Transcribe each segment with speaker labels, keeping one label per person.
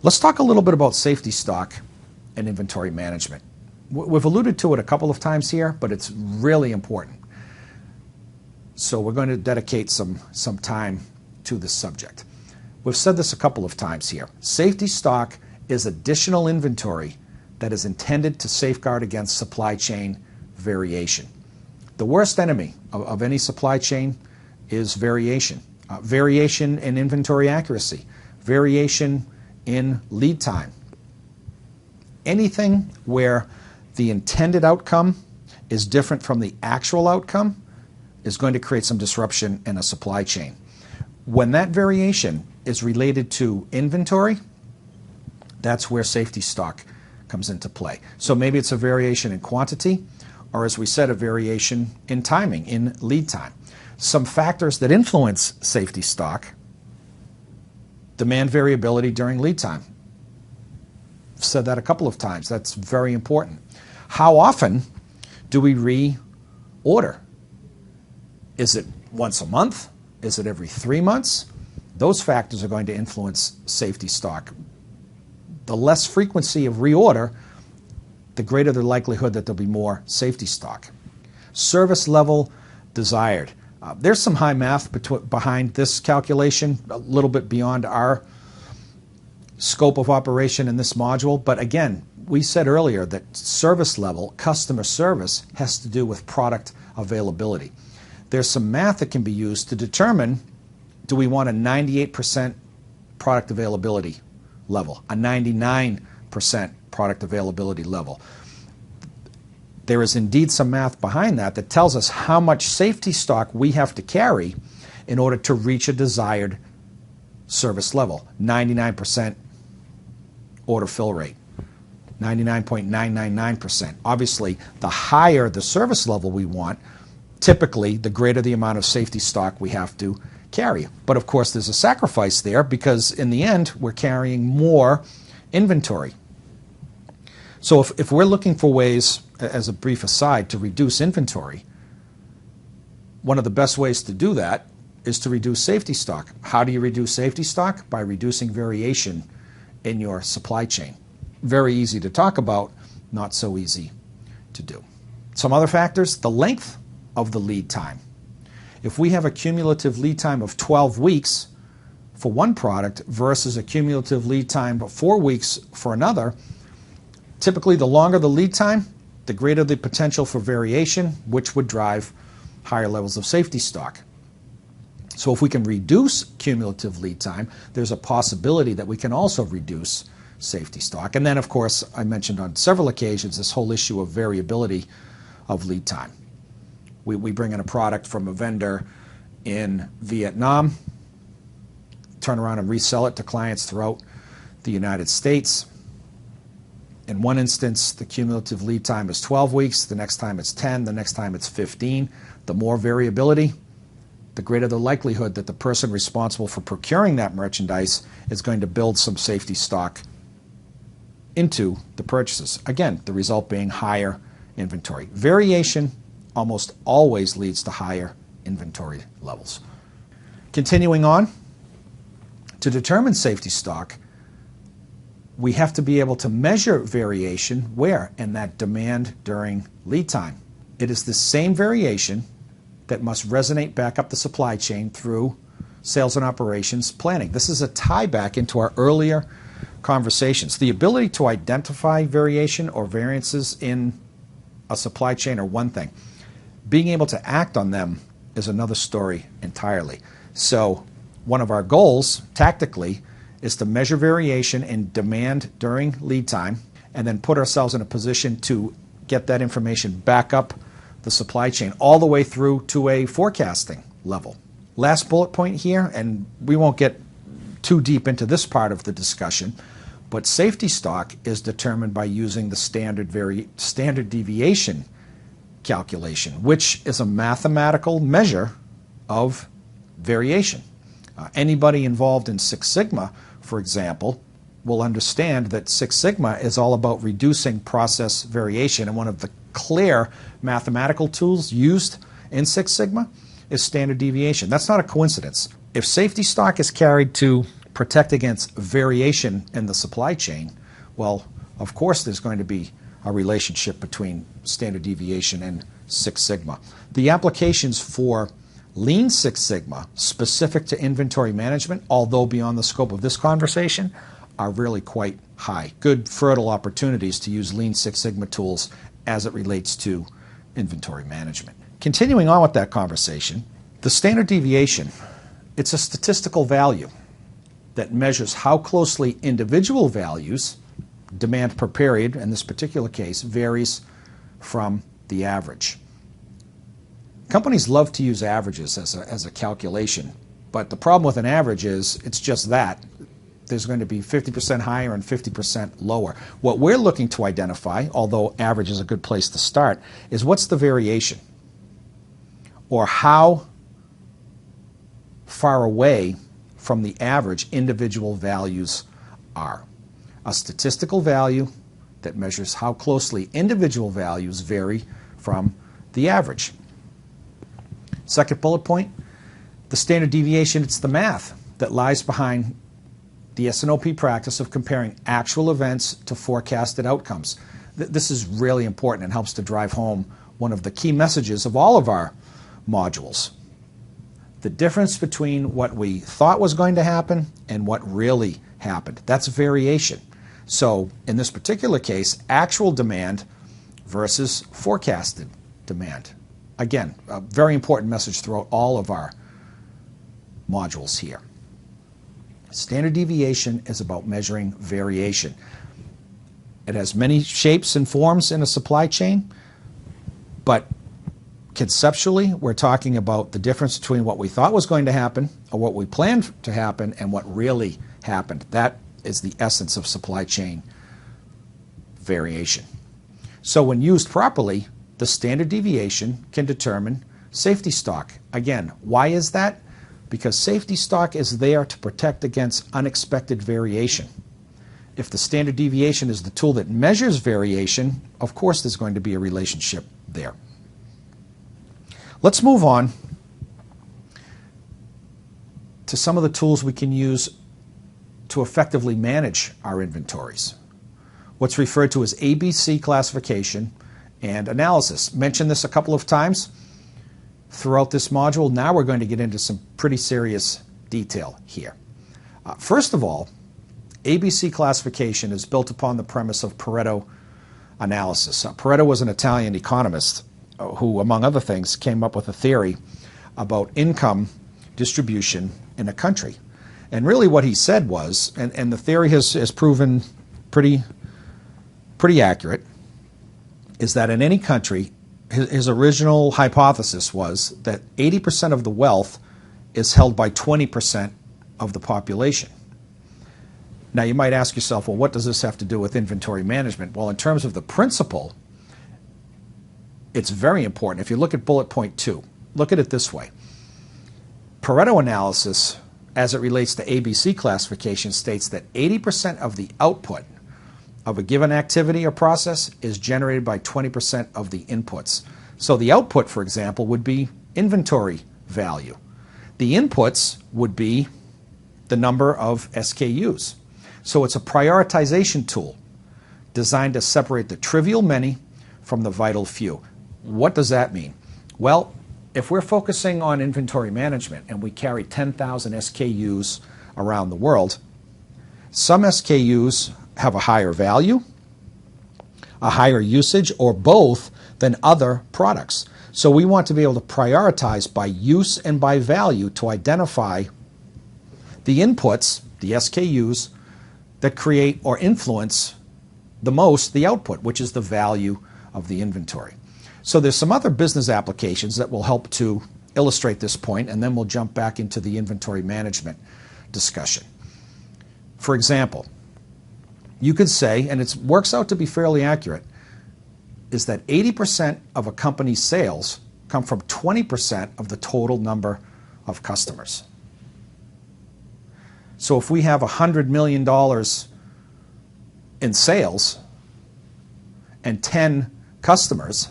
Speaker 1: Let's talk a little bit about safety stock and inventory management. We've alluded to it a couple of times here, but it's really important. So we're going to dedicate some time to this subject. We've said this a couple of times here. Safety stock is additional inventory that is intended to safeguard against supply chain variation. The worst enemy of any supply chain is variation. Variation in inventory accuracy, variation in lead time. Anything where the intended outcome is different from the actual outcome is going to create some disruption in a supply chain. When that variation is related to inventory, that's where safety stock comes into play. So maybe it's a variation in quantity, or as we said, a variation in timing, in lead time. Some factors that influence safety stock: demand variability during lead time. I've said that a couple of times. That's very important. How often do we reorder? Is it once a month? Is it every 3 months? Those factors are going to influence safety stock. The less frequency of reorder, the greater the likelihood that there'll be more safety stock. Service level desired. There's some high math behind this calculation, a little bit beyond our scope of operation in this module. But again, we said earlier that service level, customer service, has to do with product availability. There's some math that can be used to determine, do we want a 98% product availability level, a 99% product availability level? There is indeed some math behind that that tells us how much safety stock we have to carry in order to reach a desired service level. 99% order fill rate, 99.999%. Obviously, the higher the service level we want, typically the greater the amount of safety stock we have to carry. But of course, there's a sacrifice there, because in the end, we're carrying more inventory. So if we're looking for ways, as a brief aside, to reduce inventory, one of the best ways to do that is to reduce safety stock. How do you reduce safety stock? By reducing variation in your supply chain. Very easy to talk about, not so easy to do. Some other factors: the length of the lead time. If we have a cumulative lead time of 12 weeks for one product versus a cumulative lead time of 4 weeks for another, typically the longer the lead time, the greater the potential for variation, which would drive higher levels of safety stock. So if we can reduce cumulative lead time, there's a possibility that we can also reduce safety stock. And then, of course, I mentioned on several occasions this whole issue of variability of lead time. We bring in a product from a vendor in Vietnam, turn around and resell it to clients throughout the United States. In one instance, the cumulative lead time is 12 weeks. The next time it's 10. The next time it's 15. The more variability, the greater the likelihood that the person responsible for procuring that merchandise is going to build some safety stock into the purchases. Again, the result being higher inventory. Variation almost always leads to higher inventory levels. Continuing on, to determine safety stock, we have to be able to measure variation where? In that demand during lead time. It is the same variation that must resonate back up the supply chain through sales and operations planning. This is a tie back into our earlier conversations. The ability to identify variation or variances in a supply chain are one thing. Being able to act on them is another story entirely. So one of our goals, tactically, is to measure variation in demand during lead time and then put ourselves in a position to get that information back up the supply chain all the way through to a forecasting level. Last bullet point here, and we won't get too deep into this part of the discussion, but safety stock is determined by using the standard deviation calculation, which is a mathematical measure of variation. Anybody involved in Six Sigma, for example, will understand that Six Sigma is all about reducing process variation, and one of the clear mathematical tools used in Six Sigma is standard deviation. That's not a coincidence. If safety stock is carried to protect against variation in the supply chain, well, of course there's going to be a relationship between standard deviation and Six Sigma. The applications for Lean Six Sigma specific to inventory management, although beyond the scope of this conversation, are really quite high. Good fertile opportunities to use Lean Six Sigma tools as it relates to inventory management. Continuing on with that conversation, the standard deviation, it's a statistical value that measures how closely individual values, demand per period in this particular case, varies from the average. Companies love to use averages as a calculation, but the problem with an average is it's just that. There's going to be 50% higher and 50% lower. What we're looking to identify, although average is a good place to start, is what's the variation, or how far away from the average individual values are. A statistical value that measures how closely individual values vary from the average. Second bullet point, the standard deviation, it's the math that lies behind the S&OP practice of comparing actual events to forecasted outcomes. This is really important and helps to drive home one of the key messages of all of our modules. The difference between what we thought was going to happen and what really happened. That's variation. So in this particular case, actual demand versus forecasted demand. Again, a very important message throughout all of our modules here. Standard deviation is about measuring variation. It has many shapes and forms in a supply chain, but conceptually, we're talking about the difference between what we thought was going to happen or what we planned to happen and what really happened. That is the essence of supply chain variation. So when used properly, the standard deviation can determine safety stock. Again, why is that? Because safety stock is there to protect against unexpected variation. If the standard deviation is the tool that measures variation, of course there's going to be a relationship there. Let's move on to some of the tools we can use to effectively manage our inventories. What's referred to as ABC classification and analysis. Mentioned this a couple of times throughout this module. Now we're going to get into some pretty serious detail here. First of all, ABC classification is built upon the premise of Pareto analysis. Pareto was an Italian economist who, among other things, came up with a theory about income distribution in a country. And really what he said was, and the theory has proven pretty accurate, is that in any country, his original hypothesis was that 80% of the wealth is held by 20% of the population. Now you might ask yourself, well, what does this have to do with inventory management? Well, in terms of the principle, it's very important. If you look at bullet point 2, look at it this way. Pareto analysis, as it relates to ABC classification, states that 80% of the output of a given activity or process is generated by 20% of the inputs. So the output, for example, would be inventory value. The inputs would be the number of SKUs. So it's a prioritization tool designed to separate the trivial many from the vital few. What does that mean? Well, if we're focusing on inventory management and we carry 10,000 SKUs around the world, some SKUs have a higher value, a higher usage, or both than other products. So we want to be able to prioritize by use and by value to identify the inputs, the SKUs, that create or influence the most the output, which is the value of the inventory. So there's some other business applications that will help to illustrate this point, and then we'll jump back into the inventory management discussion. For example, you could say, and it works out to be fairly accurate, is that 80% of a company's sales come from 20% of the total number of customers. So if we have $100 million in sales and 10 customers,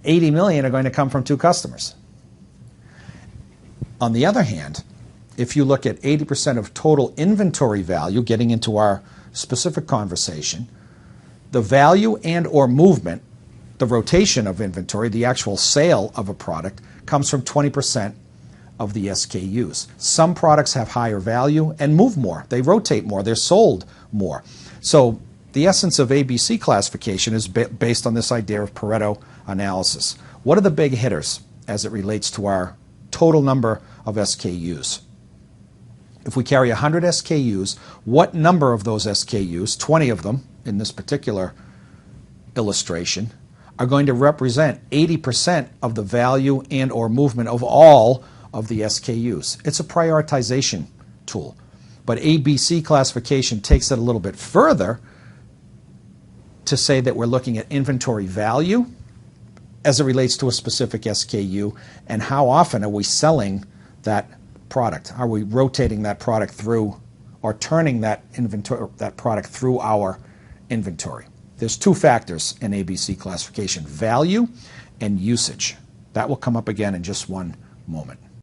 Speaker 1: 80 million are going to come from 2 customers. On the other hand, if you look at 80% of total inventory value, getting into our specific conversation, the value and or movement, the rotation of inventory, the actual sale of a product, comes from 20% of the SKUs. Some products have higher value and move more. They rotate more. They're sold more. So the essence of ABC classification is based on this idea of Pareto analysis. What are the big hitters as it relates to our total number of SKUs? If we carry 100 SKUs, what number of those SKUs, 20 of them in this particular illustration, are going to represent 80% of the value and or movement of all of the SKUs? It's a prioritization tool. But ABC classification takes it a little bit further to say that we're looking at inventory value as it relates to a specific SKU, and how often are we selling that product? Are we rotating that product through or turning that product through our inventory? There's two factors in ABC classification: value and usage. That will come up again in just one moment.